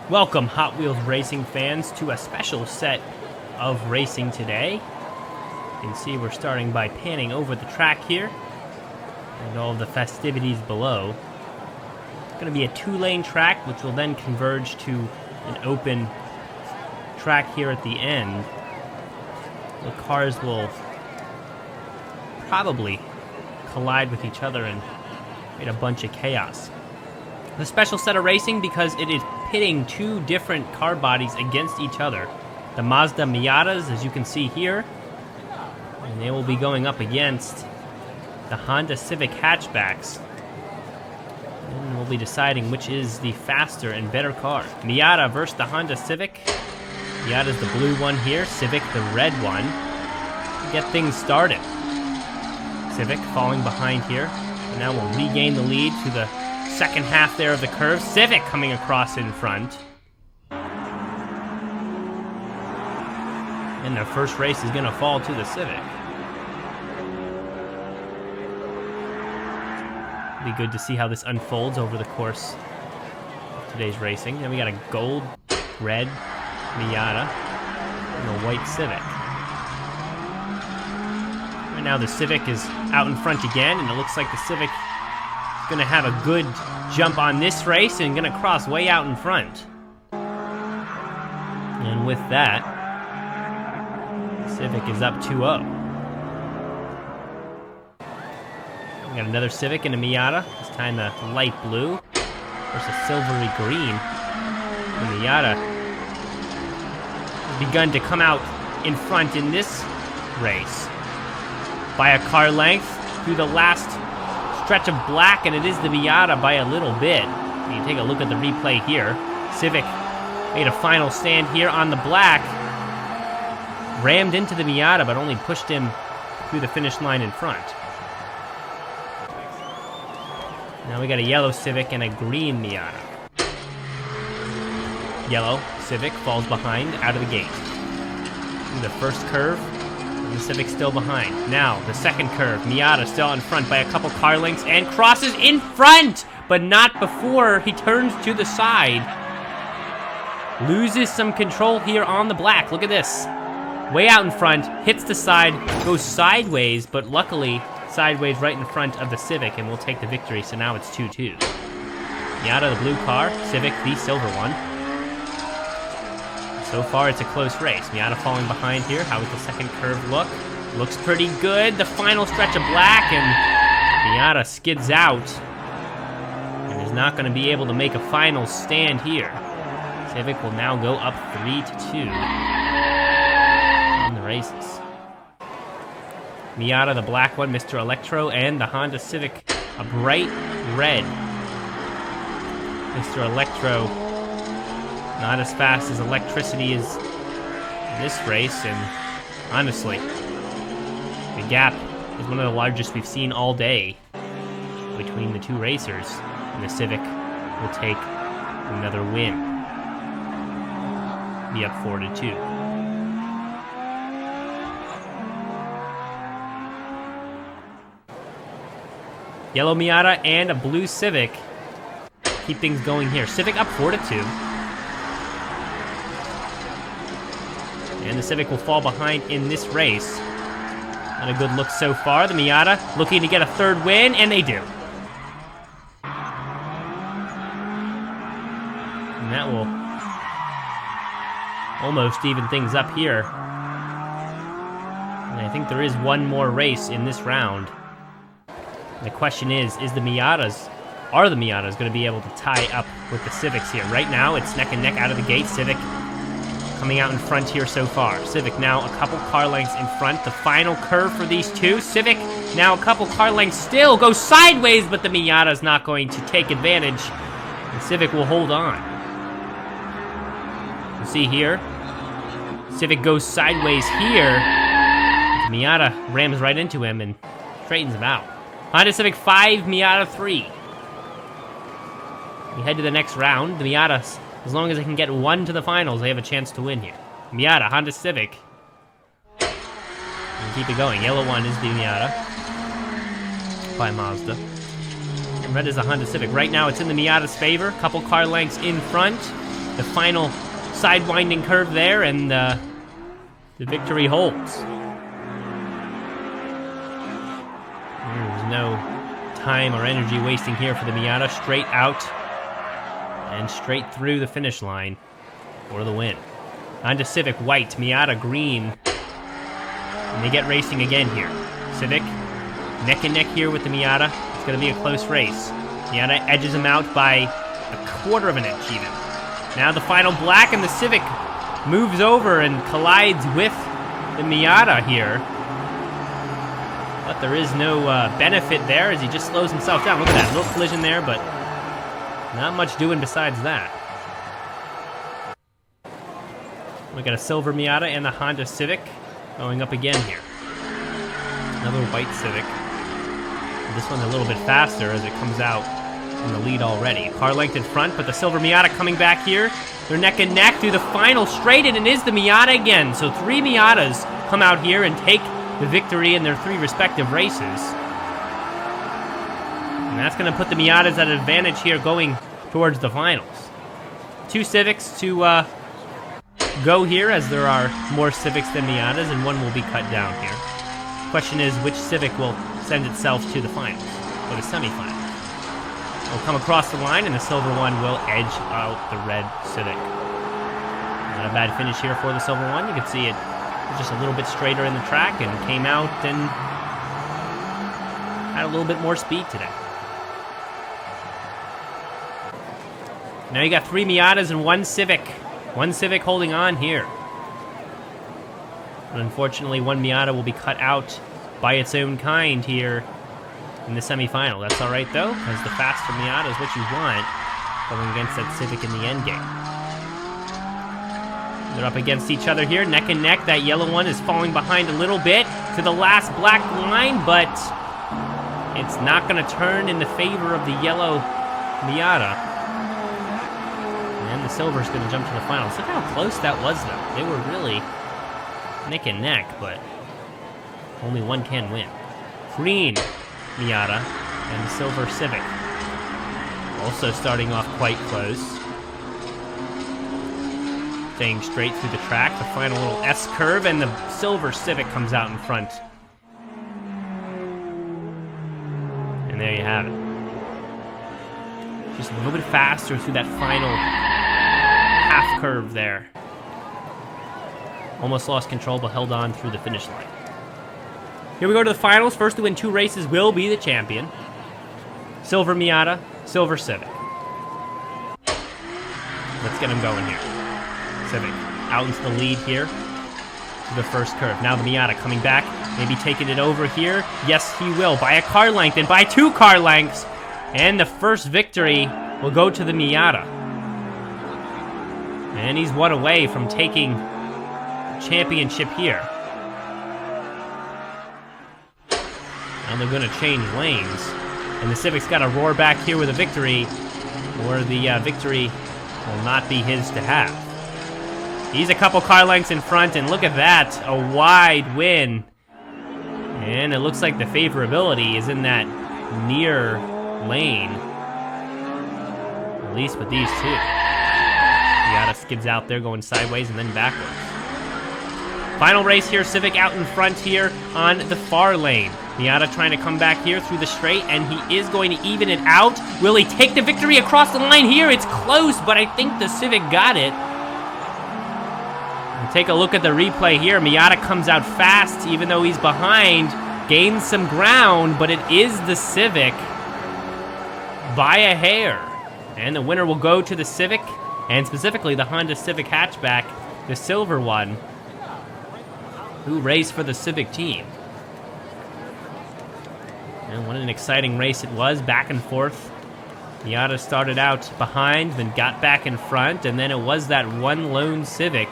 Welcome, Hot Wheels racing fans, to a special set of racing today. You can see we're starting by panning over the track here and all the festivities below. It's going to be a two-lane track, which will then converge to an open track here at the end. The cars will probably collide with each other and create a bunch of chaos. The special set of racing because it is pitting two different car bodies against each other. The Mazda Miatas, as you can see here, and they will be going up against the Honda Civic hatchbacks. And we'll be deciding which is the faster and better car. Miata versus the Honda Civic. Miata's the blue one here, Civic the red one. Get things started. Civic falling behind here, and now we'll regain the lead to the second half there of the curve. Civic coming across in front. And their first race is going to fall to the Civic. Be good to see how this unfolds over the course of today's racing. Then we got a gold, red Miata and a white Civic. Right now the Civic is out in front again, and it looks like the Civic is going to have a good jump on this race and going to cross way out in front. And with that, the Civic is up 2-0. We got another Civic and a Miata, this time the light blue versus silvery green. The Miata has begun to come out in front in this race by a car length through the last stretch of black, and it is the Miata by a little bit. You can take a look at the replay here. Civic made a final stand here on the black, rammed into the Miata, but only pushed him through the finish line in front. Now we got a yellow Civic and a green Miata. Yellow Civic falls behind out of the gate. In the first curve, and the Civic still behind. Now, the second curve, Miata still in front by a couple car lengths and crosses in front, but not before he turns to the side. Loses some control here on the black. Look at this. Way out in front, hits the side, goes sideways, but luckily sideways right in front of the Civic, and we'll take the victory, so now it's 2-2. Miata, the blue car, Civic, the silver one. So far, it's a close race. Miata falling behind here. How does the second curve look? Looks pretty good. The final stretch of black, and Miata skids out and is not going to be able to make a final stand here. Civic will now go up 3-2 in the races. Miata, the black one, Mr. Electro, and the Honda Civic, a bright red. Mr. Electro, not as fast as electricity is in this race, and honestly, the gap is one of the largest we've seen all day between the two racers, and the Civic will take another win. Be up 4-2. Yellow Miata and a blue Civic keep things going here. Civic up 4-2. And the Civic will fall behind in this race. Not a good look so far. The Miata looking to get a third win, and they do. And that will almost even things up here. And I think there is one more race in this round. The question is are the Miatas going to be able to tie up with the Civics here? Right now, it's neck and neck out of the gate. Civic coming out in front here so far. Civic now a couple car lengths in front. The final curve for these two. Civic now a couple car lengths still. Goes sideways, but the Miata's not going to take advantage. The Civic will hold on. You see here, Civic goes sideways here. The Miata rams right into him and straightens him out. Honda Civic 5, Miata 3. We head to the next round. The Miatas, as long as they can get one to the finals, they have a chance to win here. Miata, Honda Civic. And keep it going. Yellow one is the Miata by Mazda. And red is the Honda Civic. Right now, it's in the Miata's favor. Couple car lengths in front. the final side-winding curve there, and the victory holds. There's no time or energy wasting here for the Miata. Straight out and straight through the finish line for the win. Honda Civic white, Miata green. And they get racing again here. Civic neck and neck here with the Miata. It's going to be a close race. Miata edges him out by 1/4 of an inch even. Now the final black, and the Civic moves over and collides with the Miata here. But there is no benefit there as he just slows himself down. Look at that, little collision there, but not much doing besides that. We got a silver Miata and the Honda Civic going up again here. Another white Civic. This one's a little bit faster as it comes out in the lead already. Car length in front, but the silver Miata coming back here. They're neck and neck through the final straight, and it is the Miata again. So 3 Miatas come out here and take the victory in their 3 respective races. And that's going to put the Miatas at an advantage here going towards the finals. 2 Civics to go here, as there are more Civics than Miatas, and one will be cut down here. Question is, which Civic will send itself to the finals, or the semifinals? Will come across the line, and the silver one will edge out the red Civic. Not a bad finish here for the silver one. You can see it was just a little bit straighter in the track and came out and had a little bit more speed today. Now you got 3 Miatas and 1 Civic. 1 Civic holding on here. But unfortunately, 1 Miata will be cut out by its own kind here in the semifinal. That's all right, though, because the faster Miata is what you want going against that Civic in the end game. They're up against each other here, neck and neck. That yellow one is falling behind a little bit to the last black line, but it's not going to turn in the favor of the yellow Miata. And the silver's going to jump to the finals. Look how close that was, though. They were really neck and neck, but only one can win. Green Miata and the silver Civic also starting off quite close. Staying straight through the track, the final little S curve, and the silver Civic comes out in front. And there you have it. Just a little bit faster through that final half curve there. Almost lost control, but held on through the finish line. Here we go to the finals. First to win 2 races will be the champion. Silver Miata, silver Civic. Let's get him going here. Civic out into the lead here to the first curve. Now the Miata coming back, maybe taking it over here. Yes, he will, by a car length and by 2 car lengths. And the first victory will go to the Miata. And he's 1 away from taking the championship here. Now they're going to change lanes. And the Civic's got to roar back here with a victory, or the victory will not be his to have. He's a couple car lengths in front, and look at that, a wide win. And it looks like the favorability is in that near lane, at least with these 2. Miata skids out there going sideways and then backwards. Final race here, Civic out in front here on the far lane. Miata trying to come back here through the straight, and he is going to even it out. Will he take the victory across the line here? It's close, but I think the Civic got it. And take a look at the replay here. Miata comes out fast, even though he's behind, gains some ground, but it is the Civic by a hair. And the winner will go to the Civic, and specifically the Honda Civic hatchback, the silver one, who raced for the Civic team. And what an exciting race it was, back and forth. Miata started out behind, then got back in front, and then it was that one lone Civic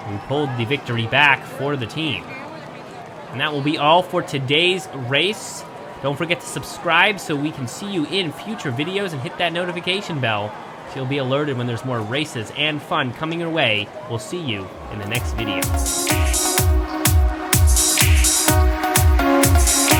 who pulled the victory back for the team. And that will be all for today's race. Don't forget to subscribe so we can see you in future videos, and hit that notification bell so you'll be alerted when there's more races and fun coming your way. We'll see you in the next video.